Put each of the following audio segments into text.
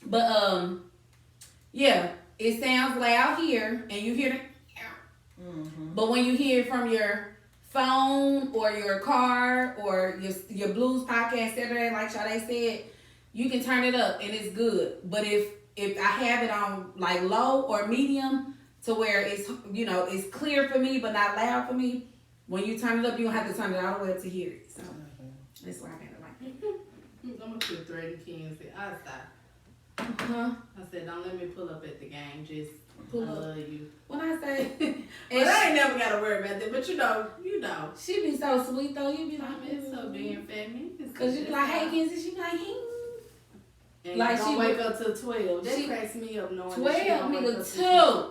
But yeah, it sounds loud here, and you hear the. But when you hear it from your phone or your car or your blues podcast Saturday, like Sade said, you can turn it up and it's good. But if I have it on like low or medium to where it's it's clear for me but not loud for me, when you turn it up, you don't have to turn it all the way up to hear it. So that's why I kind of like it. I'm gonna put thread the kids. I stopped. Huh? I said, don't let me pull up at the game. Just Pull I up. love you. When I say, But I ain't never gotta worry about that. But you know. she be so sweet though. You be like, It's so being feminine. cause you be like, hey, Kenzie, she be like, hey. And Like don't she wake up till 12. That she- cracks me up knowing 12, that she don't wake up nigga, till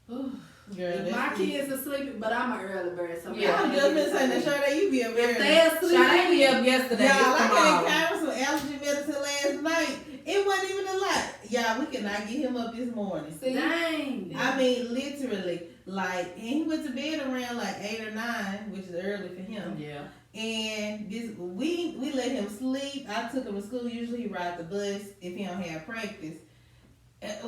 2. 12. Girl, My kids are sleeping, but I'm an early bird. So Yeah, I'm just been saying that Sade, you be a if very. they asleep, Sade be up yesterday. Y'all, I tomorrow. gave Kyra some allergy medicine last night. It wasn't even a lot. Y'all, we cannot get him up this morning. See? dang. I mean, literally, like, and he went to bed around like 8 or 9, which is early for him. Yeah. And we let him sleep. I took him to school. Usually he rides the bus if he don't have practice.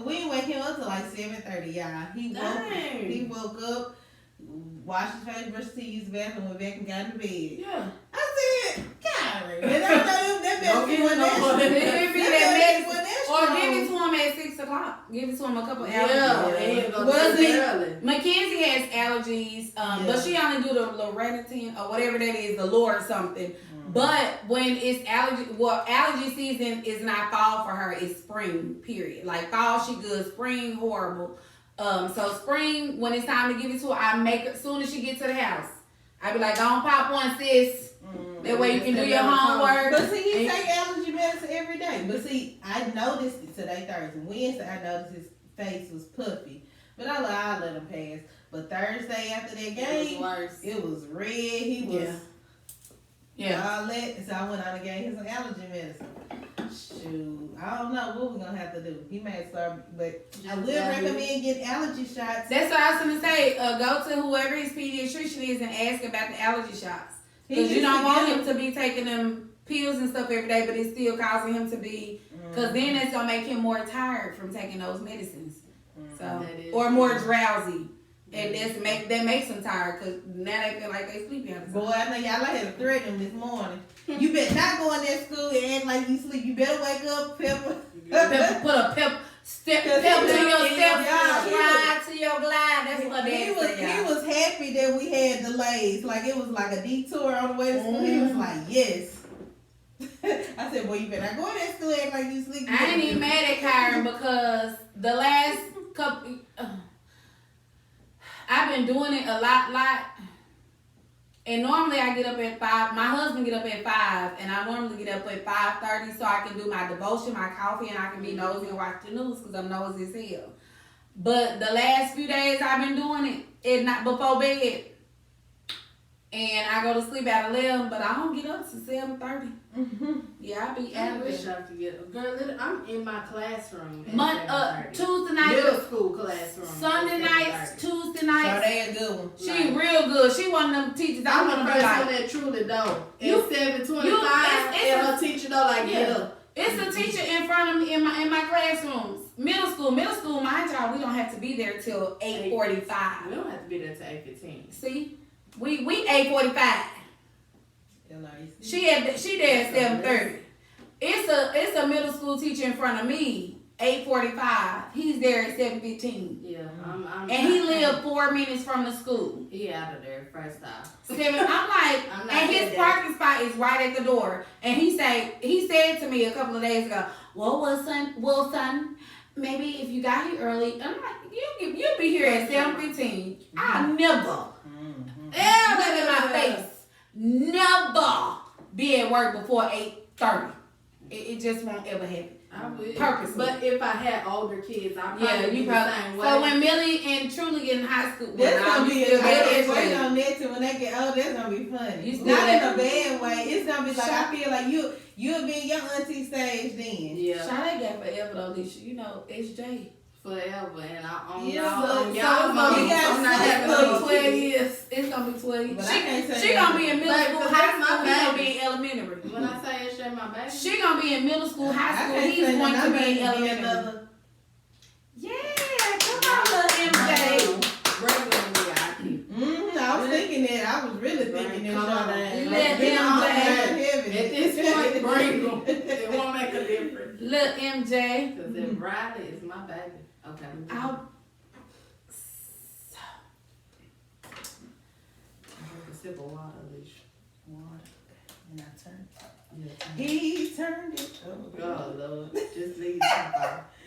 We didn't wake him up till like 7:30, y'all. He woke up, washed his face, brushed his teeth, used the bathroom, went back and got into bed. Yeah. I said, Kyrie, and I know that Don't give him no medicine. more. It be that medicine. Or strong. give it to him at 6 o'clock. Give it to him a couple hours. Yeah. And he'll go Well, to see, bed early. Mackenzie has allergies, but she only do the loratadine or whatever that is, the lure or something. But when it's allergy season is not fall for her, it's spring, period. Like fall, she good. Spring, horrible. So spring, when it's time to give it to her, I make her, as soon as she gets to the house, I be like, don't pop one, sis. That way you can do your homework. But see, he take allergy medicine every day. But see, I noticed it today, Thursday. Wednesday, I noticed his face was puffy. But I'll let him pass. But Thursday after that game, it was red. He was all that. So I went out and gave him some allergy medicine. Shoot, I don't know what we're gonna have to do. He may start, but I would recommend getting allergy shots. That's what I was gonna say. Go to whoever his pediatrician is and ask about the allergy shots. Because you don't want him to be taking them pills and stuff every day, but it's still causing him to be. Because then it's gonna make him more tired from taking those medicines. So or more drowsy. And that makes them tired because now they feel like they sleepy all the time. Boy, I know y'all I had to threaten him this morning. You better not go in that school and act like you sleep. You better wake up, Pepper. Put a pep to your step, slide to your glide. That's what they say. He was happy that we had delays. Like it was like a detour on the way to school. He was like, yes. I said, boy, you better not go in that school and act like you sleep. I ain't even mad at Kyron because the last couple. I've been doing it a lot. And normally I get up at 5. My husband get up at 5, and I normally get up at 5:30 so I can do my devotion, my coffee, and I can be nosy and watch the news because I'm nosy as hell. But the last few days I've been doing it not before bed, and I go to sleep at 11, but I don't get up till 7:30. Yeah, I be I out wish I could get. Girl, I'm in my classroom. Tuesday night, middle school classroom. Sunday nights, Tuesday nights. They a good one. She real good. She one of them teachers. I'm want the to first be one like. that truly don't. You- At 7:25, and her teacher don't like get up. It's a teacher in front of me in my classrooms. Middle school, mind y'all, we don't have to be there till 8:45. We don't have to be there till 8:15. See, we 8:45. She there at 7:30. It's a middle school teacher in front of me. 8:45. He's there at 7:15. Yeah, and he lived 4 minutes from the school. He out of there first off. I'm like, and his parking spot is right at the door. And he said to me a couple of days ago, well, son, maybe if you got here early, I'm like, you'll be here at 7:15. I'll never, ever in my face, never be at work before 8:30. It just won't ever happen. I would. Purposely. But if I had older kids, I probably you the same way. So when Millie and Truly get in high school, that's gonna be a bad wait on that too. When they get old, that's gonna be funny. You Not in a bad way. It's gonna be like I feel like you'll be in your auntie stage then. Yeah. Sade got forever though, Alicia. You know, SJ. Forever, and I own y'all. I'm not having no 12 years. It's gonna be 12 years. But I can't say she gonna be in middle school, high school, my he gonna baby. be in elementary. When I say SJ, MJ, my baby. She gonna be in middle school, high school. He's going to be in elementary. Yeah, come on, little MJ. I was thinking that. I was really thinking that. Let MJ. At this point, bring them. It won't make a difference. Little MJ. Because then Riley is my baby. Okay. I'll. A sip of water, Alicia. Water. And I turned. Yeah. He turned it. Oh, Lord. Just leave it.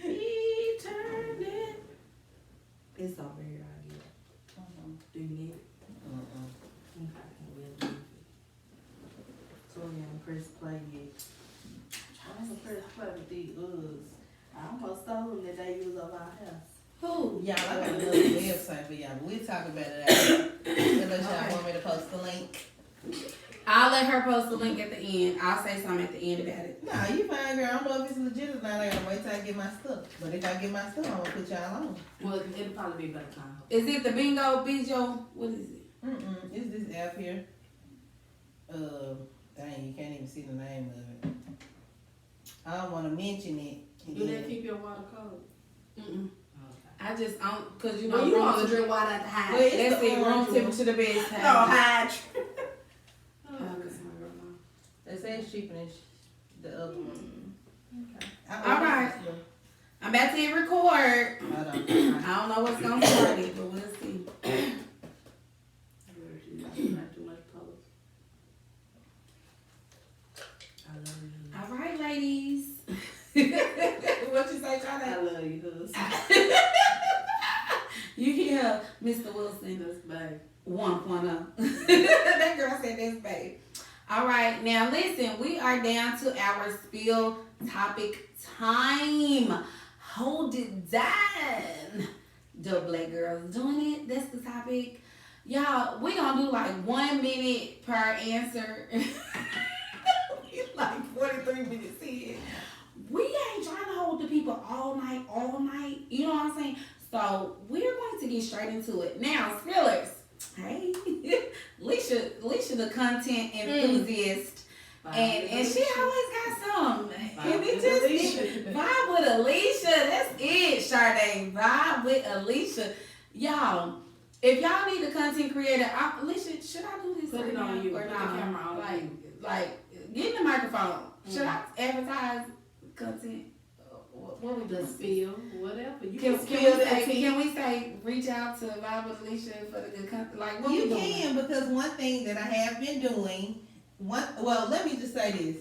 He turned it. It's over here, I get it. Do you need it? Okay, we'll leave it. So, yeah, press play yet. I don't press play with these Uggs. I almost stole them that they use over our house. Who? Y'all, I got another website for y'all, but we'll talk about it after. Unless y'all want me to post the link. I'll let her post the link at the end. I'll say something at the end about it. Nah, you fine, girl. I don't know if it's legit or not. I gotta wait till I get my stuff. But if I get my stuff, I'm gonna put y'all on. Well, it'll probably be better time. Is it the bingo, bijo? What is it? It's this app here. Dang, you can't even see the name of it. I don't want to mention it. Do they keep your water cold? Okay. I just, cause You know, you want to drink water at the house. Well, it's Let's the see, room orange temperature the best. No, hide. They say it's cheaper than the other one. Okay. All right. I'm about to hit record. Hold on. I don't know what's gonna start it, but we'll see. Too much colors. I love you. All right, ladies. What you say, I Charlie? love you, husband. You hear Mr. Wilson? That's babe. 1.0. That girl said that's babe. All right, now listen, we are down to our spill topic time. Hold it down. The black girls doing it. That's the topic. Y'all, we gonna do like 1 minute per answer. Like 43 minutes in. We ain't trying to hold the people all night. You know what I'm saying? So we're going to get straight into it. Now, spillers. Hey, Leisha the content enthusiast. And she always got some. And it just vibe with Alicia. That's it, Sade. Vibe with Alicia. Y'all, if y'all need a content creator, Alicia, should I do this? Put it on you. Or Put not? the camera on Like, get in the microphone. Should I advertise content? What we The do? spill, whatever. You Can we say reach out to Vibe with Alicia for the good content? Like, what You we doing? can, because one thing that I have been doing, let me just say this.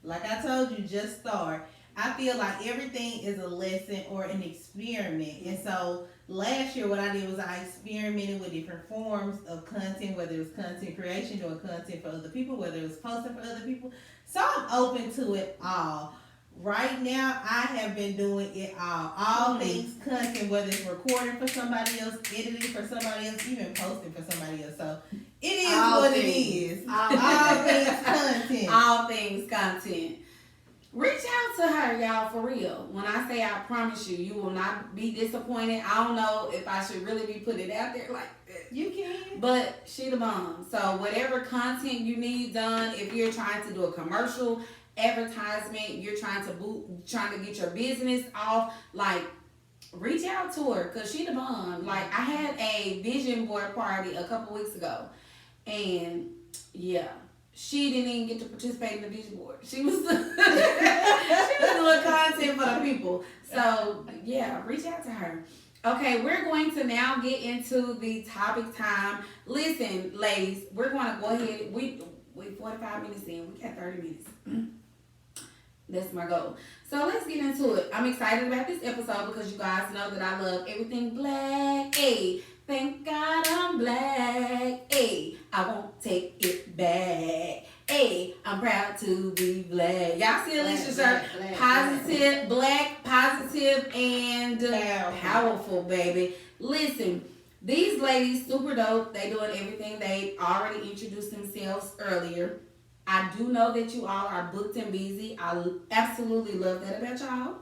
Like I told you, just start. I feel like everything is a lesson or an experiment. And so last year what I did was I experimented with different forms of content, whether it was content creation, doing content for other people, whether it was posting for other people. So I'm open to it all. Right now, I have been doing it all things content, whether it's recording for somebody else, editing for somebody else, even posting for somebody else. So it is All what things. it is. All things content. All things content. Reach out to her, y'all, for real. When I say I promise you, you will not be disappointed. I don't know if I should really be putting it out there like that. You can. But she the bomb. So whatever content you need done, if you're trying to do a commercial, advertisement, you're trying to get your business off, like, reach out to her, because she the bomb. Like, I had a vision board party a couple weeks ago, and yeah, she didn't even get to participate in the vision board. She was doing content for the people. So yeah, reach out to her. Okay, we're going to now get into the topic time. Listen, ladies, we're going to go ahead. We 45 minutes in. We got 30 minutes. That's my goal. So let's get into it. I'm excited about this episode because you guys know that I love everything black. Hey, thank God I'm black. Hey, I won't take it back. Hey, I'm proud to be black. Y'all see Alicia's shirt? Positive, black, positive, and powerful, baby. Listen, these ladies, super dope. They doing everything. They already introduced themselves earlier. I do know that you all are booked and busy. I absolutely love that about y'all.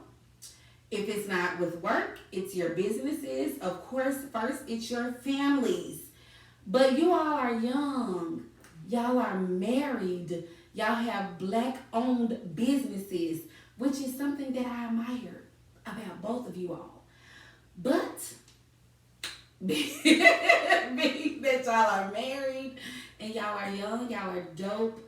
If it's not with work, it's your businesses. Of course, first, it's your families. But you all are young. Y'all are married. Y'all have black-owned businesses, which is something that I admire about both of you all. But being that y'all are married and y'all are young, y'all are dope.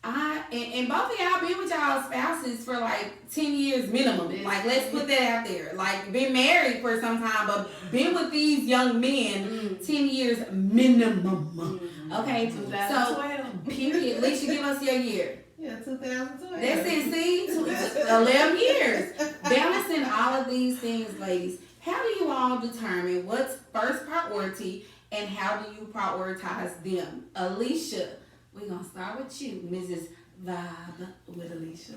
And both of y'all been with y'all spouses for like 10 years minimum. Like, let's put that out there. Like, been married for some time, but been with these young men 10 years minimum. Okay, so period. Alicia, give us your year. Yeah, 2012. That's it. See, 11 years. Balancing all of these things, ladies. How do you all determine what's first priority and how do you prioritize them? Alicia, we're going to start with you, Mrs. Vibe with Alicia.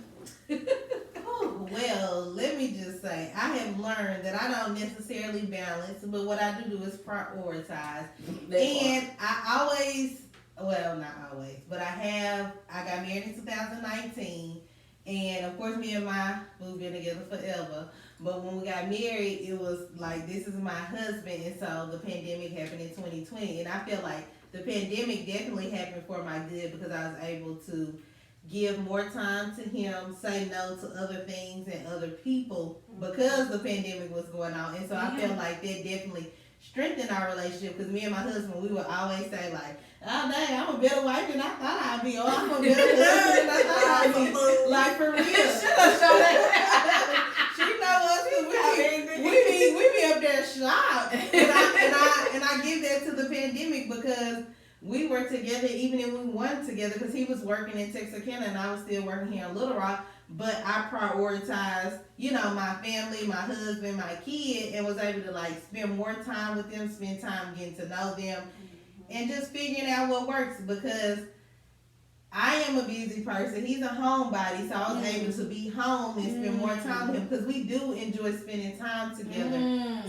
Oh, well, let me just say, I have learned that I don't necessarily balance, but what I do is prioritize. And I always, well, not always, but I got married in 2019. And of course, me and my boo been together forever. But when we got married, it was like, this is my husband. And so the pandemic happened in 2020. And I feel like the pandemic definitely happened for my good because I was able to give more time to him, say no to other things and other people because the pandemic was going on. And so I feel like that definitely strengthened our relationship because me and my husband, we would always say like, oh dang, I'm a better wife than I thought I'd be, or I'm a better husband than I thought I'd be. Like, for real. She know us because we be up there shocked. And I give that to the pandemic because we were together even if we weren't together because he was working in Texarkana and I was still working here in Little Rock. But I prioritized, my family, my husband, my kid, and was able to like spend more time with them, spend time getting to know them, and just figuring out what works because I am a busy person. He's a homebody, so I was able to be home and spend more time with him because we do enjoy spending time together.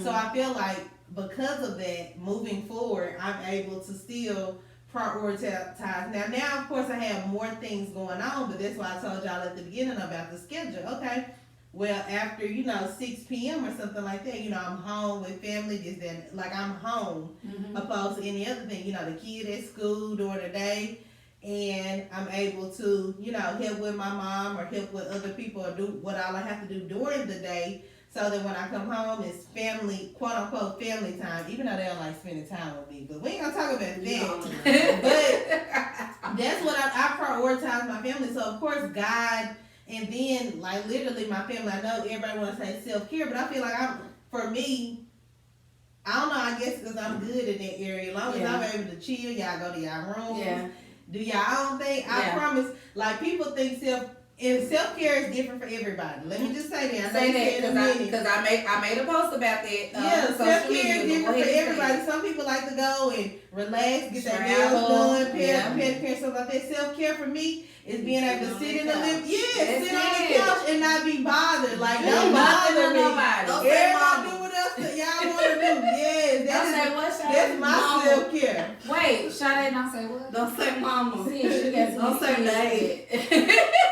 So I feel like because of that, moving forward, I'm able to still prioritize. Now, of course, I have more things going on, but that's why I told y'all at the beginning about the schedule. Okay, well, after, 6 p.m. or something like that, I'm home with family, like I'm home, opposed to any other thing. The kid at school during the day, and I'm able to, help with my mom or help with other people or do what all I have to do during the day so that when I come home, it's family, quote unquote, family time, even though they don't like spending time with me. But we ain't gonna talk about that. But that's what I prioritize my family. So, of course, God, and then, like, literally my family, I know everybody want to say self-care, but I feel like for me, I don't know, I guess because I'm good in that area. As long as I'm able to chill, y'all go to y'all rooms, do y'all own thing. I promise, like, people think self-care is different for everybody. Let me just say that. Say that because I made a post about that. Self-care is different for everybody. Some people like to go and relax, get their nails done, pedicure, stuff like that. Self-care for me is being able to sit in the living, sit on the couch and not be bothered. Like, don't bother me. Everybody do what else y'all want to do. Yes, that's my self-care. Wait, Sade, don't say what? Don't say mama. See, don't say Nate.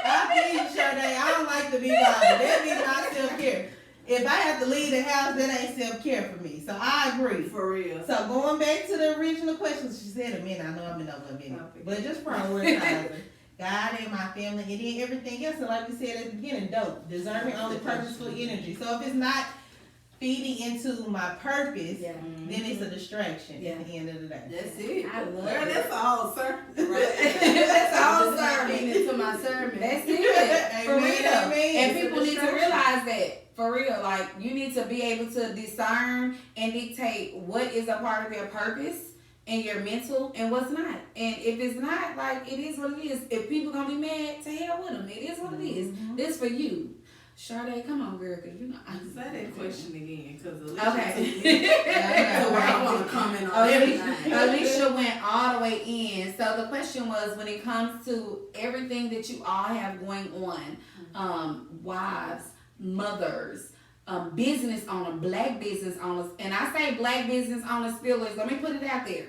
I mean, Sade, I don't like to be bothered. That means my self-care. If I have to leave the house, that ain't self-care for me. So I agree. For real. So going back to the original question, she said a minute. I know I've been over a minute. But just prioritizing God and my family and then everything else. And like we said at the beginning, dope. Discernment only purposeful energy. So if it's not feeding into my purpose, then it's a distraction at the end of the day. That's it. I love it. That's all, sir. Right. That's all sermon into my sermon. That's it. For real. And people need to realize that. For real. Like, you need to be able to discern and dictate what is a part of your purpose and your mental and what's not. And if it's not, like, it is what it is. If people gonna be mad, to hell with them. It is what it is. This for you. Sade, come on, girl, because I say that question again, because I want to comment on everything. Alicia went all the way in. So the question was, when it comes to everything that you all have going on, wives, mothers, business owners, black business owners, and I say black business owners, spillers, let me put it out there.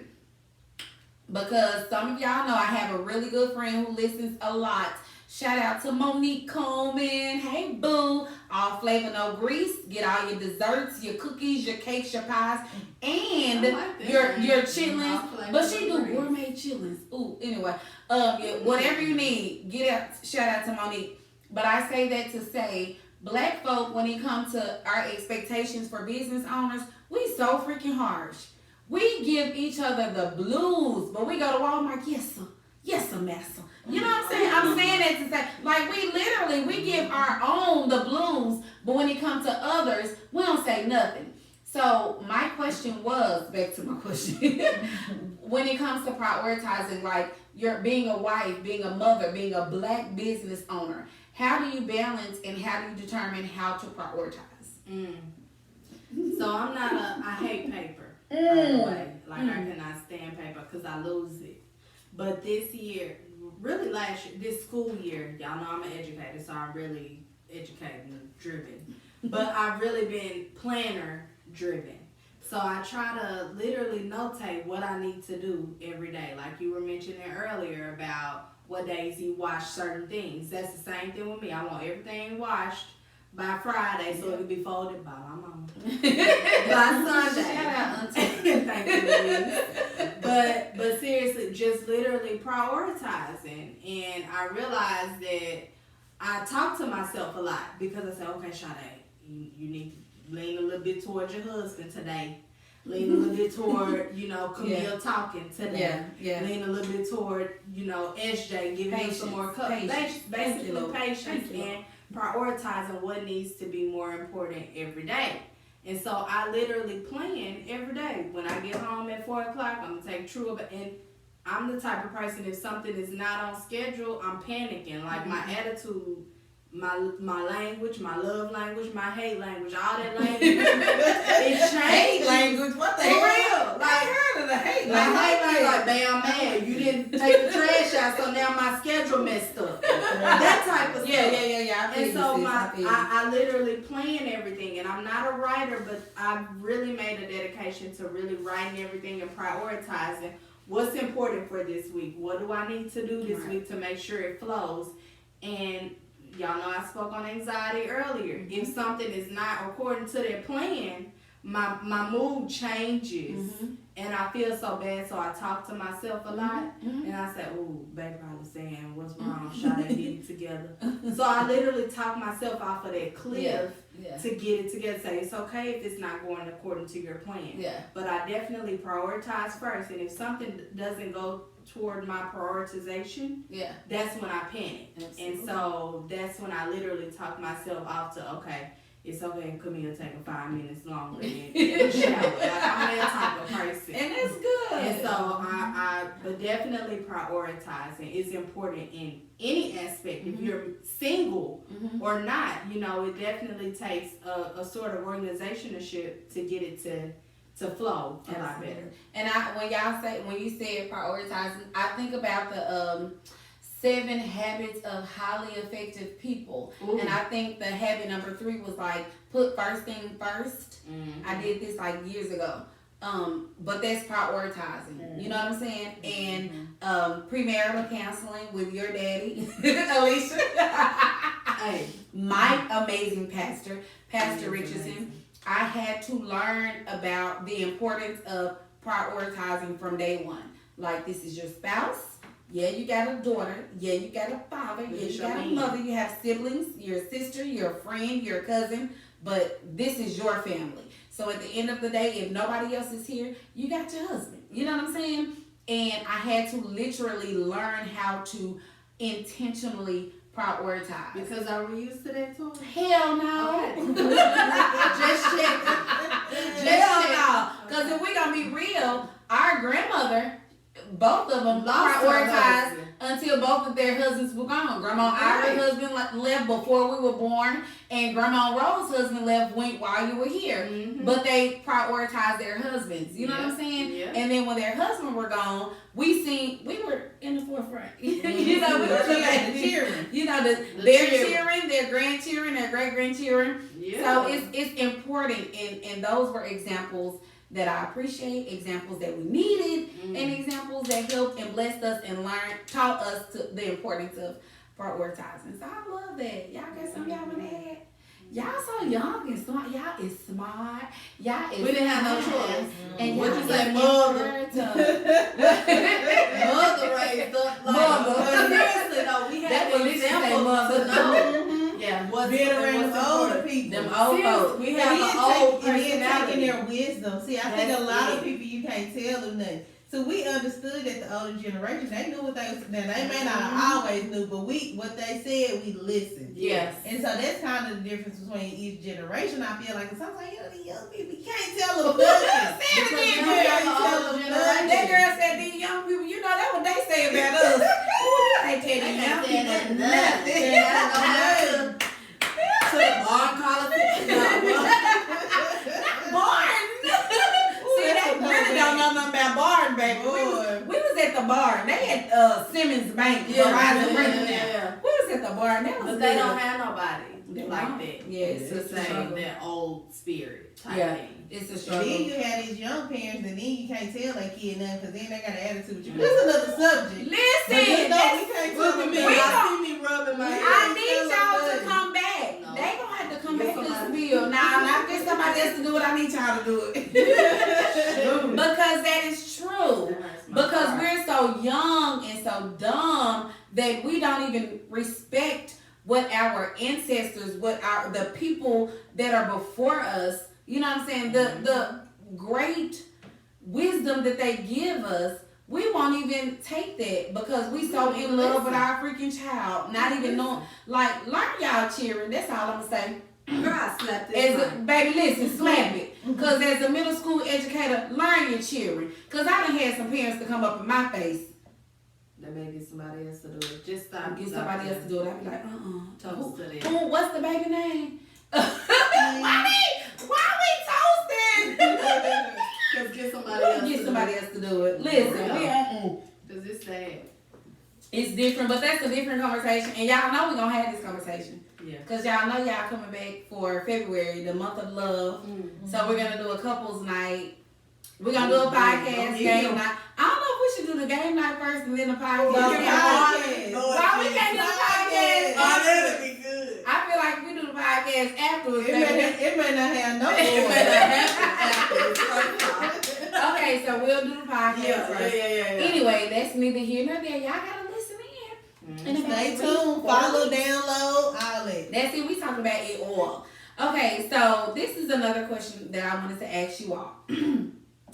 Because some of y'all know I have a really good friend who listens a lot. Shout out to Monique Coleman. Hey, boo. All flavor, no grease. Get all your desserts, your cookies, your cakes, your pies, and your chitlins. But she do gourmet chitlins. Ooh, anyway. Whatever you need, get out. Shout out to Monique. But I say that to say, Black folk, when it comes to our expectations for business owners, we so freaking harsh. We give each other the blues, but we go to Walmart, yes sir, massa. You know what I'm saying? I'm saying that to say, like, we give our own the blues, but when it comes to others, we don't say nothing. So my question was, back to my question, when it comes to prioritizing, like, you're being a wife, being a mother, being a Black business owner, how do you balance and how do you determine how to prioritize? So I'm not I hate paper, by the way. Like, I cannot stand paper because I lose it. But this year, really last year, this school year, y'all know I'm an educator, so I'm really educating driven. But I've really been planner driven. So I try to literally notate what I need to do every day. Like you were mentioning earlier about what days you wash certain things. That's the same thing with me. I want everything washed by Friday so it can be folded by my mama. By Sunday. Shout out, Auntie. Thank you, Louise. But seriously, just literally prioritizing. And I realized that I talk to myself a lot because I say, okay, Sade, you need to lean a little bit towards your husband today. Lean a little bit toward, Camille talking today. Lean a little bit toward, SJ, giving him some more cup. Basically patience and prioritizing what needs to be more important every day. And so I literally plan every day. When I get home at 4 o'clock, I'm going to take True up. And I'm the type of person, if something is not on schedule, I'm panicking. Like my attitude, my language, my love language, my hate language, all that language, it changes. Hate language? What the hell? For real. Like, I heard of the hate my language. hate language, like, bam, man, you didn't take the trash out, so now my schedule messed up. That type of stuff. Yeah. And so I literally plan everything, and I'm not a writer, but I've really made a dedication to really writing everything and prioritizing what's important for this week. What do I need to do this week to make sure it flows? And y'all know I spoke on anxiety earlier. If something is not according to their plan, my mood changes, and I feel so bad. So I talk to myself a lot, and I say, "Ooh, babe, probably saying what's wrong? Shall they get it together?" So I literally talk myself off of that cliff to get it together. Say it's okay if it's not going according to your plan. But I definitely prioritize first, and if something doesn't go toward my prioritization, that's when I panic. Absolutely. And so that's when I literally talk myself off to, okay, it's okay, Camille taking 5 minutes longer in the shower. Like, I'm that type of person. And it's good. And so but definitely prioritizing is important in any aspect. If you're single or not, it definitely takes a sort of organizationship to get it to flow a lot better. And when you said prioritizing, I think about the 7 habits of highly effective people. Ooh. And I think the habit number 3 was like, put first thing first. I did this like years ago. But that's prioritizing. You know what I'm saying? And premarital counseling with your daddy, Alicia. Hey, my amazing pastor, Pastor Richardson. I had to learn about the importance of prioritizing from day one. Like, this is your spouse. Yeah, you got a daughter. Yeah, you got a father. Yeah, you got a mother. You have siblings, your sister, your friend, your cousin. But this is your family. So at the end of the day, if nobody else is here, you got your husband. You know what I'm saying? And I had to literally learn how to intentionally prioritize. Because are we used to that too? Hell no. Okay. Just Hell no. Because if we gonna be real, our grandmother, both of them prioritized until both of their husbands were gone. Grandma Ira's husband left before we were born, and Grandma Rose's husband left while you were here. But they prioritized their husbands. You know what I'm saying? Yeah. And then when their husbands were gone, we were in the forefront. You know, we were cheering. You know, their cheering, their grandchildren, their great grandchildren. Yeah. So it's important, and those were examples that I appreciate, examples that we needed, and examples that helped and blessed us and taught us the importance of prioritizing. So I love that. Y'all got some y'all wanna add? Y'all so young and smart. Y'all is smart. Y'all is We didn't have no choice. And What y'all you say, is mother? encouraged. Mother raised up like Mother. seriously though, we That had what an Lisa say, example mother. to know. Yeah, Being around them older people. Them old folks. We have an old and then taking personality. their wisdom. See, I think a That's lot it. of people you can't tell them nothing. So we understood that the older generation, they knew what they was. Now they may not have always knew, but what they said, we listened. Yes. And so that's kind of the difference between each generation. I feel like sometimes the young people, you can't tell them nothing. Say it again, You girl. can't tell them nothing. That girl said these young people, you know that's what they say about us. Ooh, they tell these young say people that nothing. To the barn collar. Barn. See, they really don't know nothing about barn, baby. We was at the barn. They had Simmons Bank, Verizon Bank. Yeah. We was at the barn. That was But they good. don't have nobody They like don't. that. Yeah, It's the it's a same, struggle. that old spirit type Yeah. thing. It's a And struggle. then you have these young parents, and then you can't tell that kid nothing because then they got an attitude with you. That's another subject. But Listen, you know, that's- we can't Look tell at them me. We nothing. I see me rubbing my head. I need Tell y'all them to nothing. come back. No. They gonna have to come Get back to somebody. this bill. Now, not get somebody else to do it. I need y'all to do it. Because that is true. Because we're so young and so dumb that we don't even respect what our ancestors, the people that are before us, you know what I'm saying? The great wisdom that they give us, we won't even take that because we so in love with our freaking child, not even knowing. Like, learn y'all cheering. That's all I'm gonna say. Girl, I slapped this mic. Baby, listen, slap it. Because as a middle school educator, learn your cheering. Because I done had some parents to come up in my face They may get somebody else to do it. Just stop. and get somebody else to do it. I'd be like, Toast to that. Who, what's the baby name? Why we toasting? Cause get somebody else. Get somebody else to do it. Listen, Cause it's sad. it's different, but that's a different conversation. And y'all know we're going to have this conversation. Yeah. Because y'all know y'all coming back for February, the month of love. So we're going to do a couples night. We're going to do a podcast game night. I don't know if we should do the game night first and then the podcast. Why we can't do the podcast? Oh, that'd be good. I feel like we do the podcast afterwards. It may not have no It may order. not happen. Okay, so we'll do the podcast first. Yeah. Anyway, that's neither here nor there. Y'all gotta listen in. And Stay tuned, follow, download, all that. That's it. We talking about it all. Okay, so this is another question that I wanted to ask you all.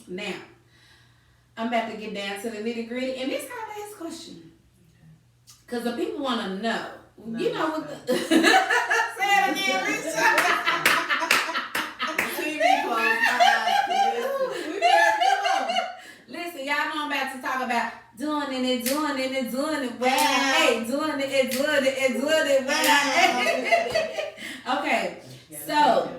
Now, I'm about to get down to the nitty gritty, and this is our last question. Because the people want to know. You know what the... Say it again, Lisa. See me close my eyes. Listen, y'all know I'm about to talk about doing it. Well, hey, doing it. Well, okay, so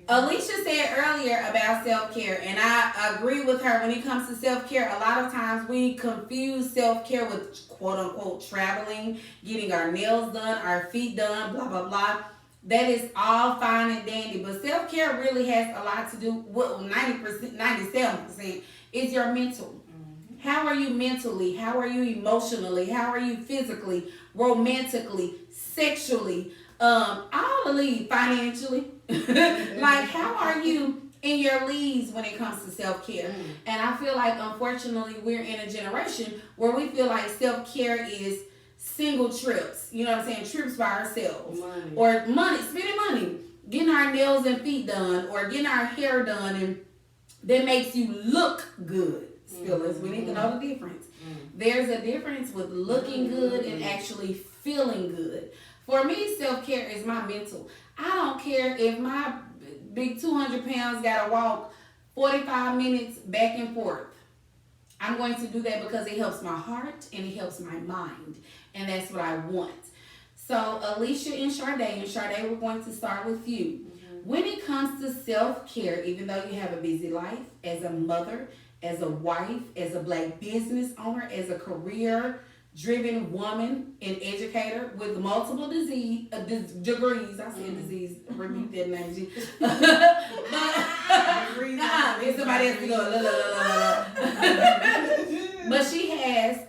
Alicia said earlier about self-care, and I agree with her when it comes to self-care. A lot of times we confuse self-care with quote-unquote traveling, getting our nails done, our feet done, blah, blah, blah. That is all fine and dandy, but self-care really has a lot to do with 90%, 97% is your mental. How are you mentally? How are you emotionally? How are you physically, romantically, sexually, all the lead financially? Like, how are you in your leads when it comes to self-care? And I feel like, unfortunately, we're in a generation where we feel like self-care is single trips. You know what I'm saying? Trips by ourselves. Or spending money. Getting our nails and feet done. Or getting our hair done. And that makes you look good. Spillers. We need to know the difference. There's a difference with looking good and actually feeling good. For me, self-care is my mental. I don't care if my big 200 pounds got to walk 45 minutes back and forth. I'm going to do that because it helps my heart and it helps my mind. And that's what I want. So Alicia and Sade, we're going to start with you. When it comes to self-care, even though you have a busy life, as a mother, as a wife, as a Black business owner, as a career-driven woman and educator with multiple degrees. I said disease. Repeat that name. G. It's somebody else to go. But she has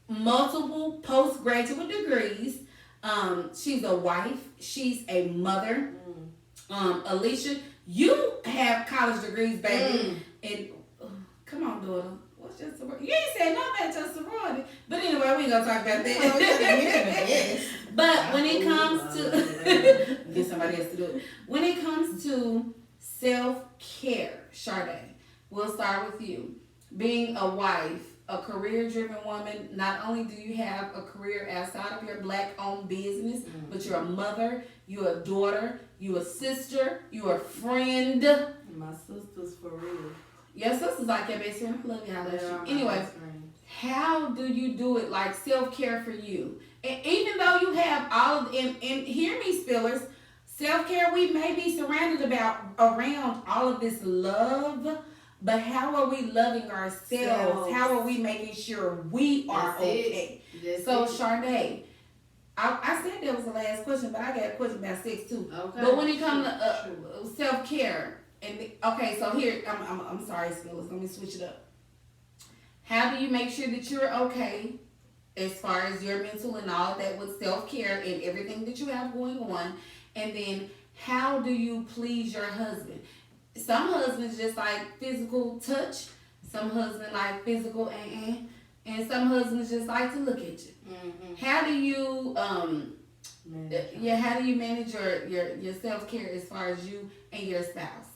multiple postgraduate degrees. She's a wife. She's a mother. Alicia, you have college degrees, baby. And come on, daughter. What's your sorority? You ain't said nothing about your sorority. But anyway, we ain't gonna talk about that. But when it comes to get somebody else to do it. When it comes to self-care, Sade, we'll start with you. Being a wife, a career-driven woman, not only do you have a career outside of your black-owned business, but you're a mother, you're a daughter, you're a sister, you're a friend. My sister's for real. Your sister's like your best friend. I love you. I love you. Anyway, how do you do it, like self-care for you? And even though you have all of, and hear me, spillers, self-care, we may be surrounded around all of this love, but how are we loving ourselves? How are we making sure we are okay? So, Sade, I said that was the last question, but I got a question about sex too. Okay. But when it comes to self-care, okay, so here, I'm sorry, spillers, let me switch it up. How do you make sure that you're okay as far as your mental and all that with self-care and everything that you have going on? And then how do you please your husband? Some husbands just like physical touch. Some husbands like physical and some husbands just like to look at you. How do you how do you manage your self-care as far as you and your spouse?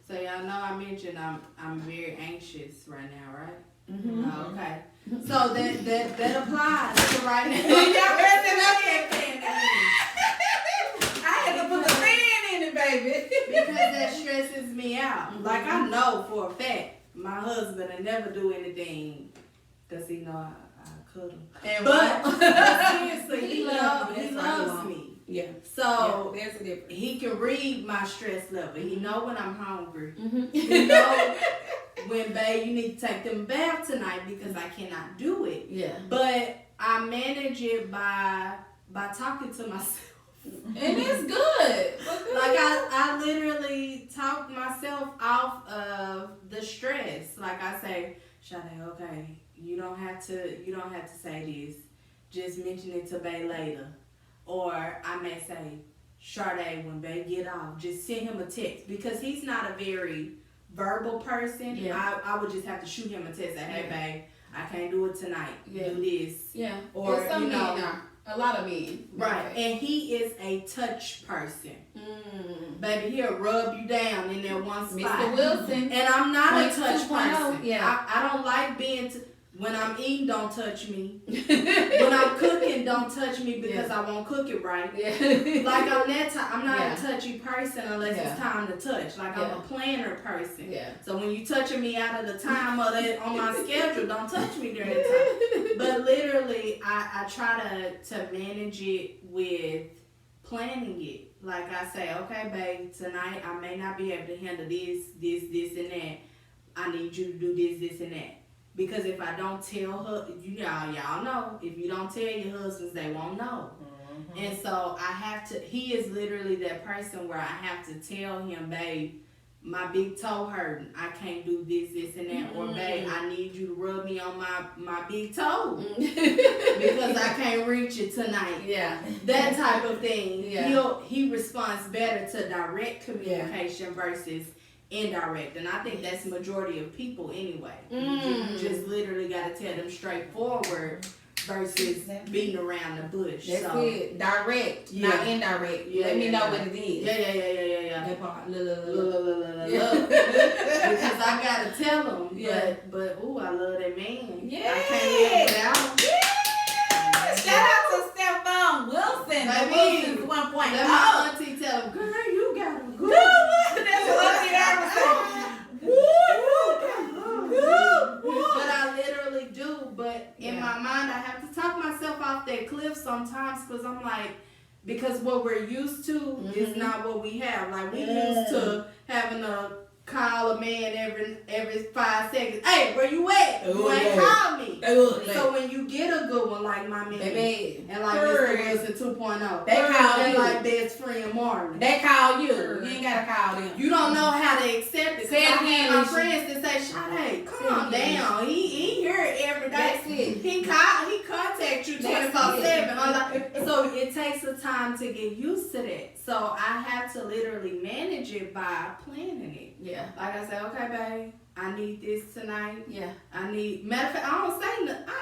So y'all know I mentioned I'm very anxious right now, right? Oh, okay. So that applies to right now. Y'all heard that? I had to put the fan in it, baby. Because that stresses me out. Like I know for a fact my husband will never do anything because he know I cut him. But seriously, he loves me. Yeah. So there's a difference. He can read my stress level. He know when I'm hungry. He know when, babe, you need to take them bath tonight because I cannot do it. Yeah. But I manage it by talking to myself. And it's good. Like I literally talk myself off of the stress. Like I say, Sade, okay, you don't have to say this. Just mention it to Bae later. Or I may say, Sade, when Bae get off, just send him a text. Because he's not a very verbal person. Yeah. I would just have to shoot him a text. Say, hey, Bae, I can't do it tonight. Yeah. Do this. Yeah. Or, some men are. A lot of men. Right. And he is a touch person. Baby, he'll rub you down in that one spot. Mr. Wilson. And I'm not a touch person. Yeah. I don't like being... When I'm eating, don't touch me. When I'm cooking, don't touch me because I won't cook it right. Yeah. Like I'm not a touchy person unless it's time to touch. Like I'm a planner person. Yeah. So when you touching me out of the time of it on my schedule, don't touch me during the time. But literally, I try to manage it with planning it. Like I say, okay, babe, tonight I may not be able to handle this, and that. I need you to do this, and that. Because if I don't tell her, y'all know, if you don't tell your husbands, they won't know. And so I have to, he is literally that person where I have to tell him, babe, my big toe hurting. I can't do this, and that. Or, babe, I need you to rub me on my big toe. Because I can't reach it tonight. Yeah. That type of thing. Yeah. He responds better to direct communication versus indirect, and I think that's the majority of people anyway. You just literally got to tell them straightforward versus beating around the bush. That's it. Direct, not indirect. Let me know what it is. Yeah. That part. Because I got to tell them. But ooh, I love that man. Yeah. I can't live without him. Yeah. Shout out to Stephon Wilson. Baby, 1.0. Let my auntie tell him, girl, you got him good. That's what auntie ever said. But I literally do. But in my mind, I have to talk myself off that cliff sometimes because I'm like, because what we're used to is not what we have. Like we used to having to call a man every 5 seconds. Hey, where you at? You ain't called me. So when you get a good one like my man, and like Mr. Wilson 2.0, they call you like best friend Marlon. They call you. You ain't gotta call them. You don't know how gotta accept it. Say it I again, had my Alicia. friends to say, Sade, calm Say it again. down. He here every day. That's it. He contact you That's 24/7. I'm like, so it takes a time to get used to that. So I have to literally manage it by planning it. Yeah. Like I say, okay, babe, I need this tonight. Yeah. I need, matter of fact, I don't say nothing.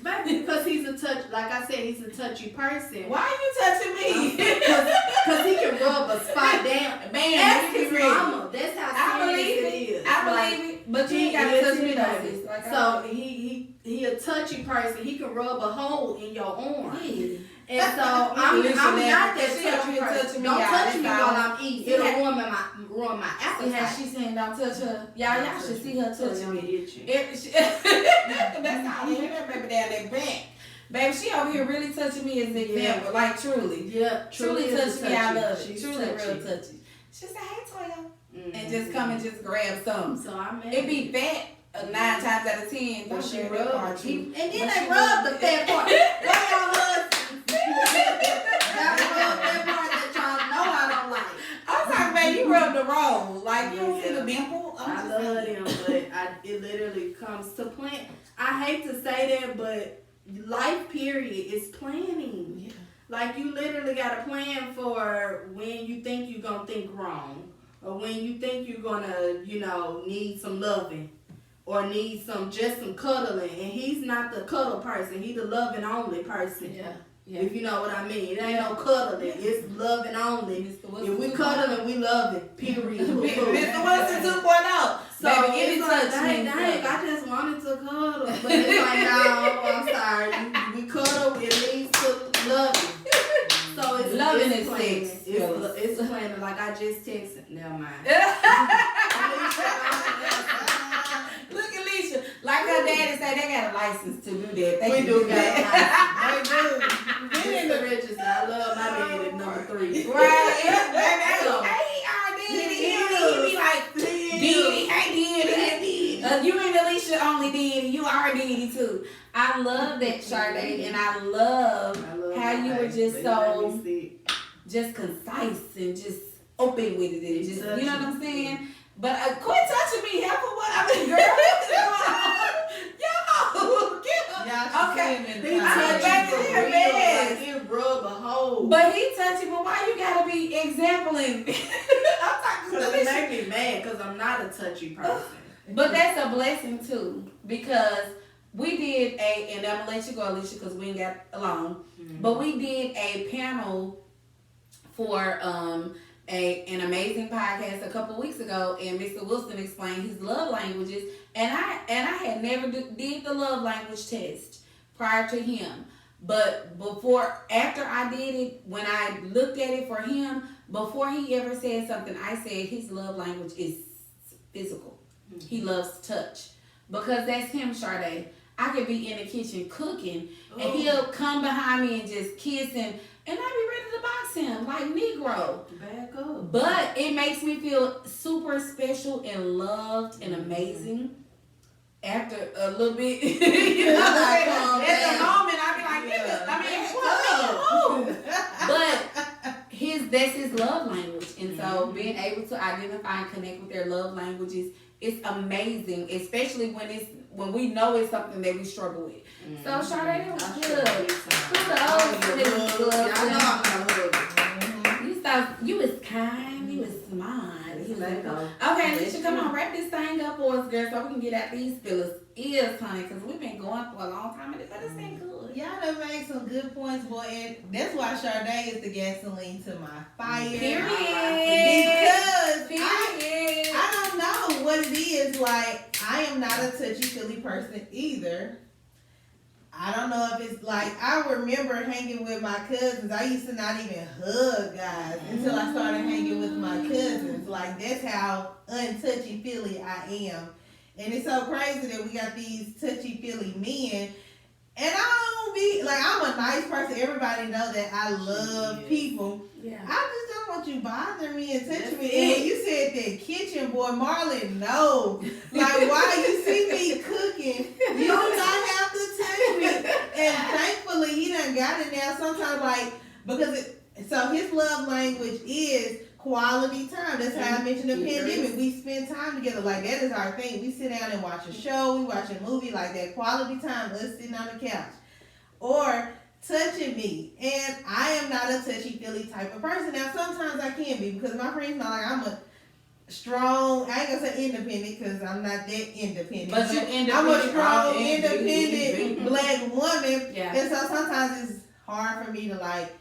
Baby, because he's a touch, like I said, he's a touchy person. Why are you touching me? Because he can rub a spot down. Man, Ask his ready. mama. That's how I serious believe it it. is. I believe it. But you ain't gotta touch me though, baby. sis. Like, So he a touchy person. He can rub a hole in your arm. Yeah. And so I'm Listen, not man, that she up touchy here person. touching me, Don't y'all. touch me That's while all. I'm eating. See It'll how- ruin my See how appetite. she's saying don't touch her. Y'all should see her touching me. itching. That's how they hear that baby down their back. Baby, she over here really touching me as an example. Like, truly. Yeah, Truly is touching me. I love it. She's Truly touchy. real touchy. She said, hey, Toya. Mhm. And just come and just grab some. So I mean, It be fat 9 times out of 10. But Don't she grab rub that part, too. and then But they she rub the rub- fat part. Why y'all husbands? Y'all rub that part that y'all know I don't like. I'm talking about you rub the roll. Like, you don't see the dimple. I'm I just love saying. them, but it literally comes to plan. I hate to say that, but life period is planning. Yeah. Like you literally got to plan for when you think you're gonna think wrong, or when you think you're gonna, need some loving, or need some cuddling. And he's not the cuddle person; he's the loving only person. Yeah. Yeah. If you know what I mean, it ain't no cuddling; it's loving only. Mr. If we 2.0. cuddling, we love it. Period. Mr. Wilson 2.0. So Baby, give it's me like, touch me. dang, I just wanted to cuddle. But it's like, no, I'm sorry. We cuddle, it leads to loving. So it's Loving it's is planning. sex, It's fellas. planning. Like I just texted. Never mind. Look at Alicia. Like her daddy said, they got a license to do that. They We can do do that. got It's the richest. I love my dad at number 3. Right. So, He be like, Diddy, hey Diddy. You and Alicia only Diddy. You are Diddy too. I love that, Sade, and I love how you were just so just concise and just open with it and just, you know what I'm saying? But quit touching me. Help her what I mean, girl. Yo, okay. He I'm touched back you to for him, real, man. like it rub a hole. But he touched you, but why you gotta be exampling? I'm talking to Because it Alicia. make me mad because I'm not a touchy person. But that's a blessing too, because we did and I'm gonna let you go, Alicia, because we ain't got along. But we did a panel for an amazing podcast a couple weeks ago, and Mr. Wilson explained his love languages, and I had never did the love language test prior to him. But after I did it, when I looked at it for him, before he ever said something, I said his love language is physical. He loves touch. Because that's him, Sade. I could be in the kitchen cooking, and he'll come behind me and just kiss him, and I be ready to box him like Negro. Back up. But it makes me feel super special and loved and amazing. After a little bit, you know, at the moment, I be like, nigga, I mean, but that's his love language, and so being able to identify and connect with their love languages, it's amazing, especially when we know it's something that we struggle with. So Sade, it was good. You was kind, you was smart. You was like, okay, Alicia, come on, wrap this thing up for us, girl, so we can get out these fillers ears, honey, because we've been going for a long time, but it's been good. Y'all done made some good points, boy, and that's why Sade is the gasoline to my fire. Period. Because I don't know what it is. Like, I am not a touchy-feely person either. I don't know if it's like, I remember hanging with my cousins. I used to not even hug guys until I started hanging with my cousins. Like, that's how untouchy-feely I am. And it's so crazy that we got these touchy-feely men. And I don't be, like, I'm a nice person. Everybody know that I love people. Yeah. I just don't want you bothering me and touching me. And when you said that kitchen, boy, Marlon, no. Like, while you see me cooking, you do not have to touch me. And thankfully, he done got it now. Sometimes, like, so his love language is quality time. That's how I mentioned the pandemic. We spend time together. Like, that is our thing. We sit down and watch a show. We watch a movie. Like, that quality time, us sitting on the couch. Or touching me. And I am not a touchy-feely type of person. Now, sometimes I can be because my friends know, like, I'm a strong, I ain't gonna say independent because I'm not that independent. But you independent. I'm a strong, independent black woman. Yeah. And so sometimes it's hard for me to, like,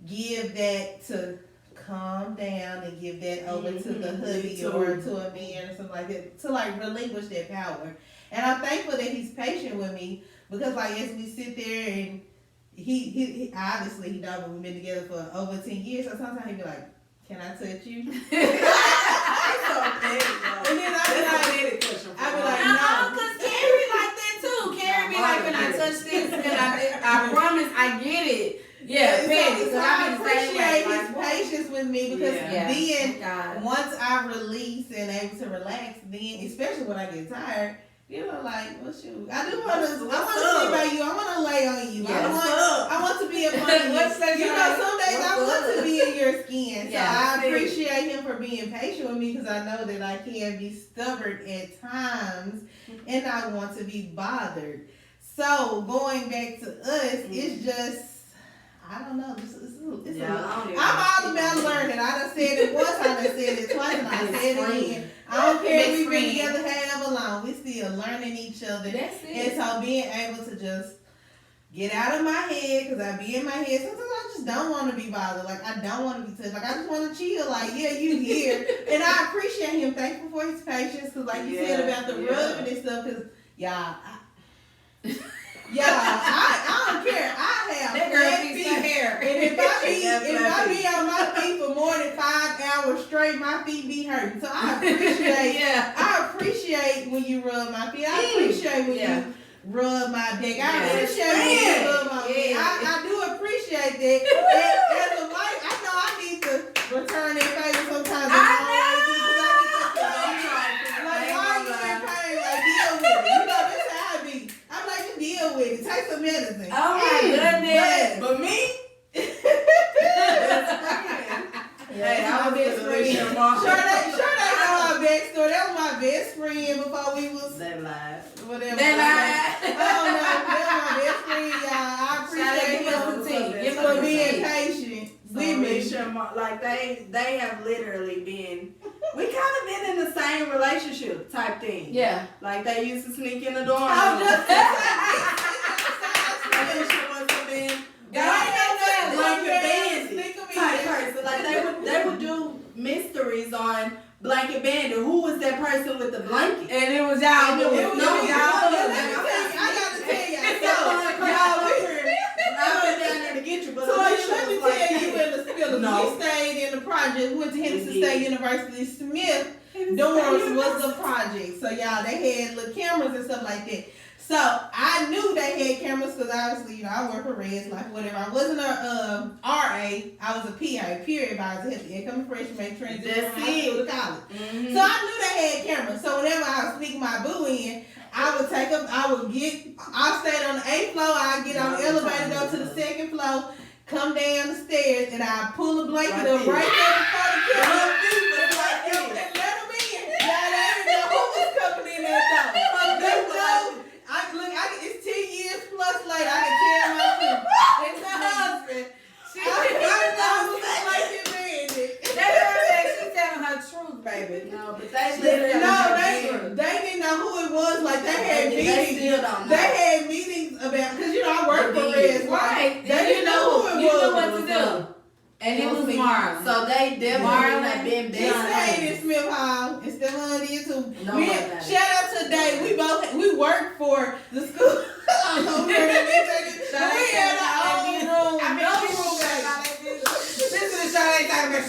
give that to calm down and give that over to the hubby or to a man or something like that, to, like, relinquish that power. And I'm thankful that he's patient with me because, like, as we sit there and he obviously he don't, we've been together for over 10 years, so sometimes he be like, can I touch you? And then I be like, no. Cause Carrie like that too. Carrie be like, when I touch this, and I promise I get it. Yeah, so I appreciate his patience with me because then once I release and able to relax, then especially when I get tired, you know, like, well, shoot, I want to sit by you. I want to lay on you. I want to be a part of you. You know, some days I want to be in your skin. So I appreciate him for being patient with me because I know that I can be stubborn at times and I want to be bothered. So going back to us, it's just, I don't know. I'm all about learning. I done said it once, I done said it twice, and I said it again. I don't care if we've been together however long. We still learning each other. That's it. And so being able to just get out of my head, because I be in my head. Sometimes I just don't want to be bothered. Like, I don't want to be touched. Like, I just want to chill. Like, yeah, you here. And I appreciate him. Thankful for his patience. Because, like you said about the rubbing and stuff. Because, y'all, I don't care. I have flat feet. And if I be on my feet for more than 5 hours straight, my feet be hurting. So I appreciate when you rub my feet. I appreciate when you rub my back. I appreciate when you rub my feet. I do appreciate that. And as a wife, I know I need to return that favor sometimes. Deal with it. Take some medicine. Oh my goodness. But me? Hey, our best friend. Sure they know our backstory. That was my best friend before we was that live. Whatever. That live. Oh no, that was my best friend, y'all. I appreciate you for being patient with me. Like they have literally been. We kind of been in the same relationship type thing. Yeah. Like they used to sneak in the dorm. I was just they would do mysteries on Blanket Bandit. Who was that person with the blanket? And it was y'all. I gotta tell y'all. I've been down there to get you, but so let me tell you in the spill. No. We stayed in the project. We went to Henderson State University. Smith dorms was the project. So y'all, they had little cameras and stuff like that. So I knew they had cameras because obviously, you know, I work for Reds, like whatever. I wasn't a RA. I was a PA, peer advisor, help the incoming freshman transition from high school to college. Mm-hmm. So I knew they had cameras. So whenever I would sneak my boo in, I would stayed on the 8th floor, I'd get on the elevator, go to the 2nd floor, come down the stairs, and I'd pull a blanket up right there before the camera. And let them in. Y'all didn't know who was coming in that door. It's 10 years plus later, I can tell my truth. It's my husband. She's telling her truth, baby. No, but they didn't know who it was. Like they had meetings. They had meetings about because you know I work for Reds, right? They didn't know who it was. You knew what to do. And it was Marlon. So they definitely have been She stayed in Smith Hall. And Stefan did too. No, shout out to Dave. We worked for the school. We had our own room.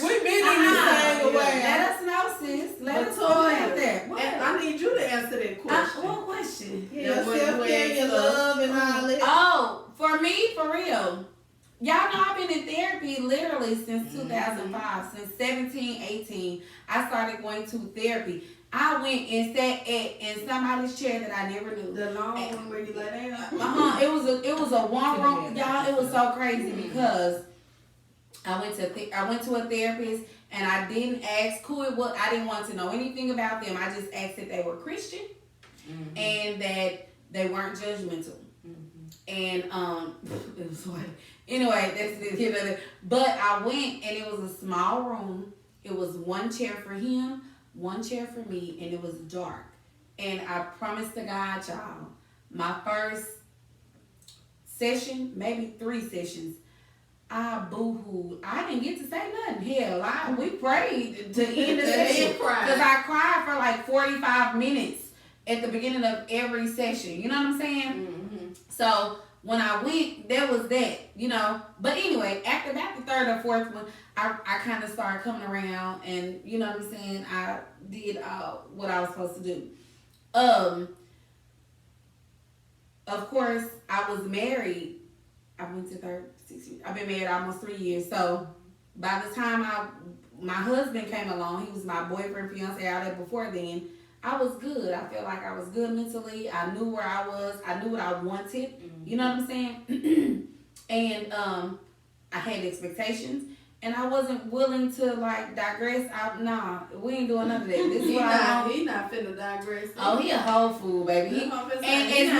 We've been in this thing away. Let us know, sis. Let us know about that. And I need you to answer that question. What question? Yeah, self-care, your love, and all that. Oh, for me, for real. Y'all know I've been in therapy literally since 2005. Since 17, 18, I started going to therapy. I went and sat in somebody's chair that I never knew. The long one where you lay down? It was a one room, y'all. It was so crazy because I went to a therapist, and I didn't ask who it was. I didn't want to know anything about them. I just asked that they were Christian and that they weren't judgmental. And it was like, anyway, that's it. But I went and it was a small room. It was one chair for him, one chair for me, and it was dark. And I promised to God, y'all, my first session, maybe 3 sessions, I boo-hooed. I didn't get to say nothing. Hell, we prayed to end the session because I cried for like 45 minutes at the beginning of every session. You know what I'm saying? So when I went, there was that, you know. But anyway, after about the 3rd or 4th one, I kind of started coming around, and you know what I'm saying. I did what I was supposed to do. Of course, I was married. I went to 6 years. I've been married almost 3 years. So by the time my husband came along, he was my boyfriend, fiance, all that before then. I was good. I felt like I was good mentally. I knew where I was. I knew what I wanted. You know what I'm saying? And I had expectations. And I wasn't willing to like digress. Nah, we ain't doing none of that. This is what I want. He not finna digress. Oh, he a whole fool, baby. But as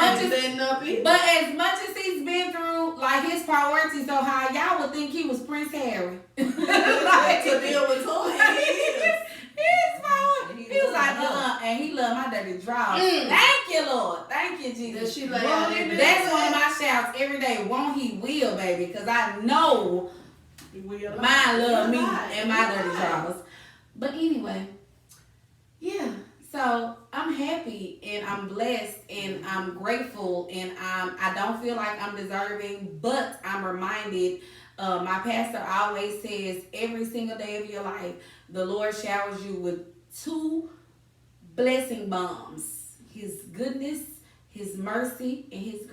much as he's been through, like his priorities so high, y'all would think he was Prince Harry. Like, to deal with who he is. He was like, and he loved my dirty drawers. Thank you, Lord. Thank you, Jesus. That's one of my shouts every day. Won't he will, baby? Because I know mine love me and my dirty drawers. But anyway, yeah. So I'm happy and I'm blessed and I'm grateful and I don't feel like I'm deserving, but I'm reminded. My pastor always says every single day of your life, the Lord showers you with 2 blessing bombs: His goodness, His mercy, and His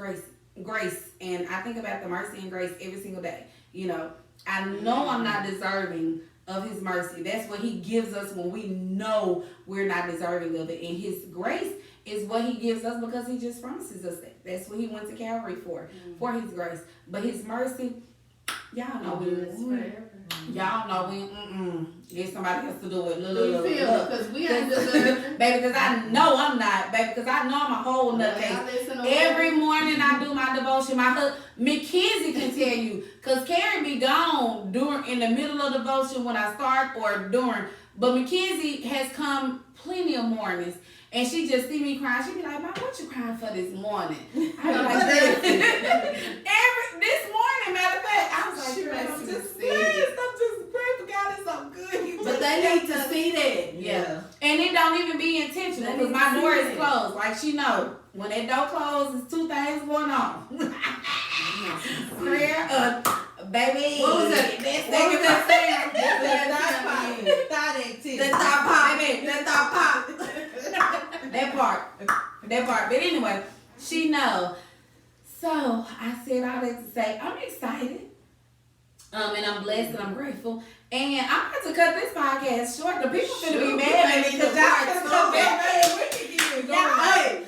grace. And I think about the mercy and grace every single day. You know, I know I'm not deserving of His mercy. That's what He gives us when we know we're not deserving of it. And His grace is what He gives us because He just promises us that. That's what He went to Calvary for His grace. But His mercy, y'all know y'all know get somebody else to do it. Because we ain't deserving. Baby, because I know I'm not. Baby, because I know I'm a whole nutcase. Every morning I do my devotion. Mackenzie can tell you. Because Carrie be gone in the middle of devotion when I start or during. But Mackenzie has come plenty of mornings. And she just see me crying. She be like, Mom, what you crying for this morning? I be like, this morning, matter of fact, I was like, I'm just praying for God. It's so good. But they need to see that. Yeah. And it don't even be intentional because my door is closed. Like she know. When that door closes, 2 things going on. Prayer, baby. What was that? That part. But anyway, she know. So I said all that to say I'm excited. And I'm blessed and I'm grateful. And I'm about to cut this podcast short. The people finna be mad at me because y'all so bad. Hey,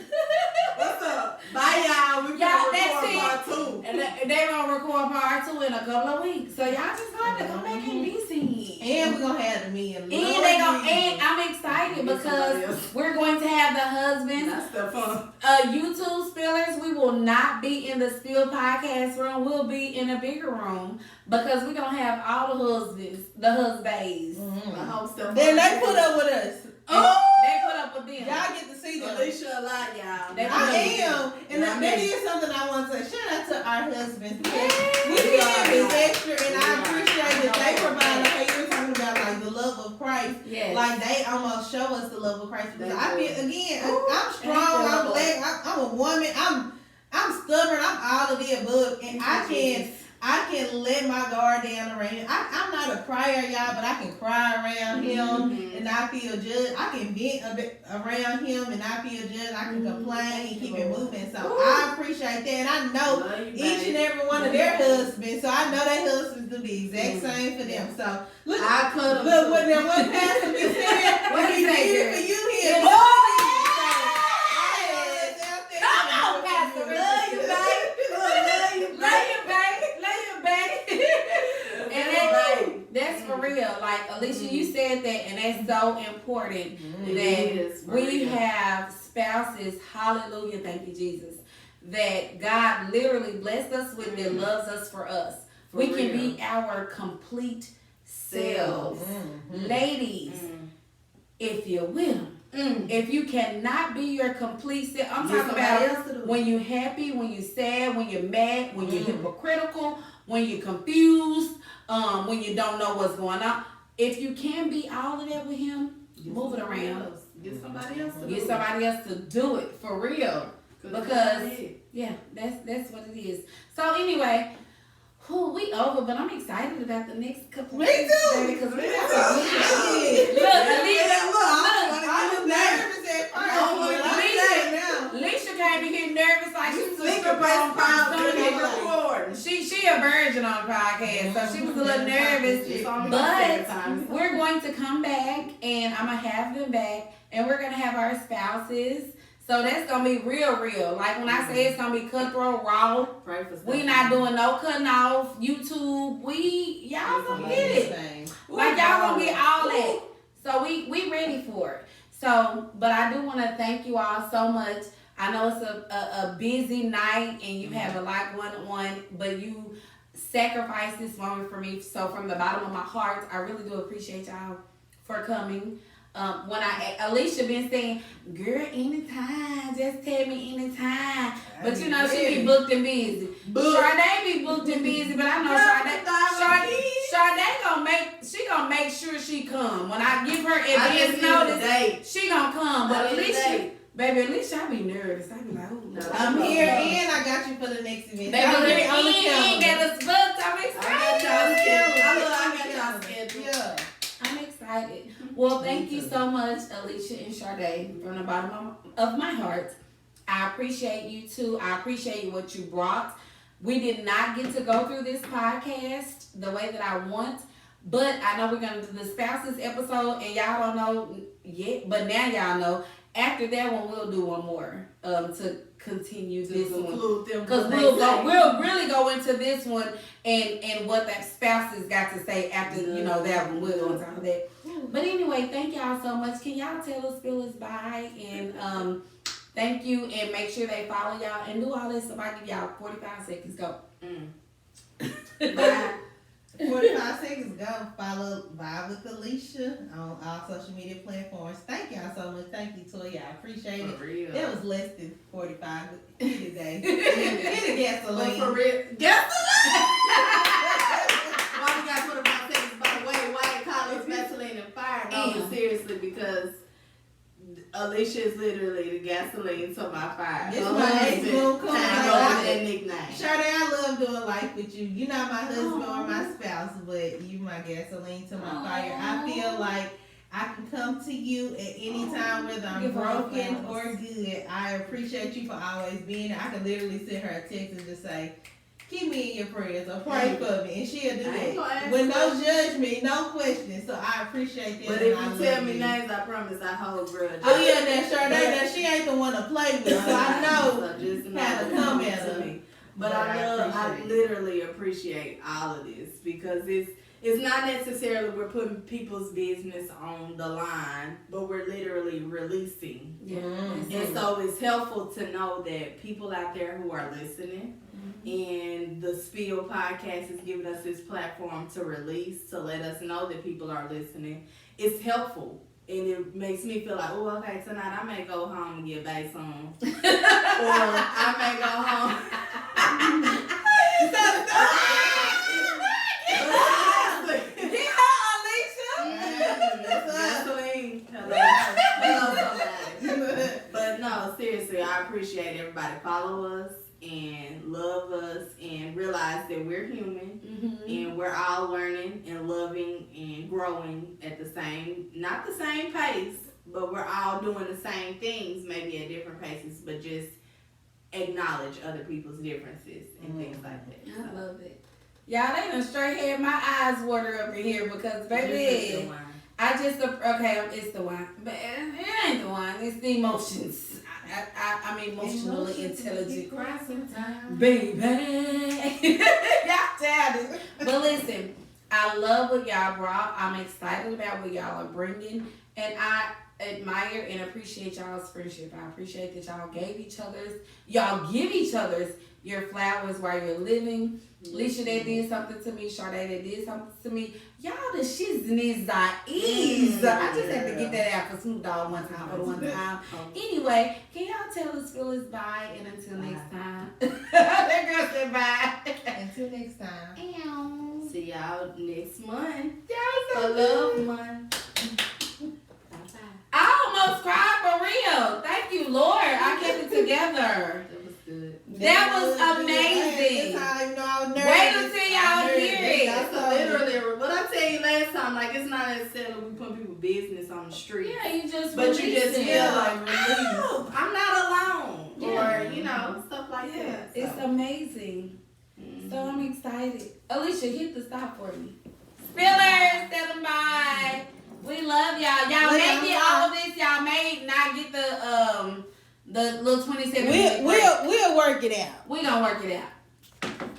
what's up? Bye, y'all. We gonna record part 2. And they gonna record part 2 in a couple of weeks. So y'all just gonna have to come back and be seen. And we're gonna have the men. And I'm excited because we're going to have the husbands. That's the fun. YouTube spillers. We will not be in the Spill podcast room. We'll be in a bigger room because we're gonna have all the husbands, the husbands. Then they put up with us. They put up with them. Y'all get to see them. Alicia a lot, y'all. I am. And that is something I want to say. Shout out to our husbands. We can be extra, and I appreciate that they provide, like you were talking about, like the love of Christ. Yes. Like they almost show us the love of Christ. Because I feel, again, I'm strong, I'm black, I'm a woman, I'm stubborn, I'm all of the above, and I can let my guard down around him. I'm not a crier, y'all, but I can cry around him and I feel judged. I can vent a bit around him and I feel judged. I can complain and keep it moving. So I appreciate that. And I know each and every one of their husbands. So I know their husbands do the exact same for them. So look, what Pastor be saying, what he did for you here. Come on, Pastor. Love you, babe. Love you, babe. And that's for real. Like, Alicia, you so important that we have spouses, hallelujah, thank you, Jesus, that God literally blessed us with, that loves us for us. We can be our complete selves. Ladies, if you will. If you cannot be your complete self, I'm talking about when you're happy, when you're sad, when you're mad, when you're hypocritical, when you're confused, when you don't know what's going on. If you can be all of that with him, move it around. Get somebody else to Get somebody else to do it for real. Because yeah, that's what it is. So anyway, we over, but I'm excited about the next couple of weeks. Me too. Because we got some Leisha came in here nervous like she was a stripper on She a virgin on podcast, so she was a little nervous. But we're going to come back, and I'm going to have them back, and we're going to have our spouses. So that's going to be real. Like when I say it's going to be cutthroat, raw, we not doing no cutting off, YouTube. Y'all going to get it. Like y'all going to get all that. So we ready for it. So, but I do want to thank you all so much. I know it's a busy night and you have a lot going on, but you sacrificed this moment for me. So from the bottom of my heart, I really do appreciate y'all for coming. When Alicia been saying, girl, anytime, just tell me anytime. But you know, she be booked and busy. Sade be booked and busy, but I know Sade gonna make sure she come. When I give her advance notice, she gonna come. But Alicia, baby, at least I be nervous. I be like, oh, no. I'm here and I got you for the next event. Baby, ain't got us booked. I'm excited. I got y'all scheduled. Yeah. I'm excited. Well, thank you so much, Alicia and Sade, from the bottom of my heart. I appreciate you too. I appreciate what you brought. We did not get to go through this podcast the way that I want, but I know we're going to do the spouses episode, and y'all don't know yet, but now y'all know. After that one, we'll do one more to continue this one. Because we'll really go into this one and what that spouses got to say after, that one. We'll go into all that. But anyway, thank y'all so much. Can y'all tell us, Phyllis, bye? And thank you. And make sure they follow y'all and do all this. So I give y'all 45 seconds. Go. Bye. 45 seconds go. Follow Vibe with Alicia on all social media platforms. Thank y'all so much. Thank you, Toya. I appreciate it. For real. That was less than 45 today. Get a gasoline. For real. Gasoline! Why we got 45 seconds? By the way, why it call it gasoline and fire? No, seriously, because Alicia is literally the gasoline to my fire. It's my ex-boom coming. That nickname. Sade, I love doing life with you. You're not my husband or my spouse, but you my gasoline to my fire. I feel like I can come to you at any time, whether I'm broken or good. I appreciate you for always being there. I can literally send her a text and just say, keep me in your prayers or pray for me, and she'll do that with no judgment, no questions. So I appreciate that. But if you tell me names, I promise I hold grudge. Oh yeah, that's Sade. Now she ain't the one to play with, so I know how to come at her. But I literally appreciate all of this because it's not necessarily we're putting people's business on the line, but we're literally releasing. Yeah. And so it's helpful to know that people out there who are listening, and the Spill podcast is giving us this platform to release, to let us know that people are listening. It's helpful. And it makes me feel like, oh, okay, tonight I may go home and get bass on. Or I may go home. But no, seriously, I appreciate everybody follow us and love us and realize that we're human and we're all learning and loving and growing at not the same pace, but we're all doing the same things, maybe at different paces, but just acknowledge other people's differences and things like that. I love it. Y'all, they done straight had my eyes water up in here because, baby, it's the wine. But it ain't the wine, it's the emotions. I'm emotionally intelligent. Baby. Y'all childish. But listen, I love what y'all brought. I'm excited about what y'all are bringing. And I admire and appreciate y'all's friendship. I appreciate that y'all give each other's your flowers while you're living. Alicia, that did something to me. Sade, that did something to me. Y'all the shiznizz. I just had to get that out for Snoop Dogg one time. Anyway, can y'all tell us Phyllis bye and until next time? That girl said bye. Until next time. Ew. See y'all next month. Y'all For so love good. month. Bye-bye. I almost cried for real. Thank you, Lord. I kept it together. That was good. That was amazing. That's how I know I was nervous. Wait until y'all hear it. That's literally what I tell you last time. Like, it's not necessarily we put people's business on the street. Yeah, you just But you release just it. feel like, oh, I'm not alone. Yeah. Or, you know, stuff like Yeah, that. it's So. amazing. So I'm excited. Alicia, hit the stop for me. Spillers, tell them bye. We love y'all. Y'all make it all of this. Y'all may not get the little 27 minute break. We'll work it out. We gonna work it out.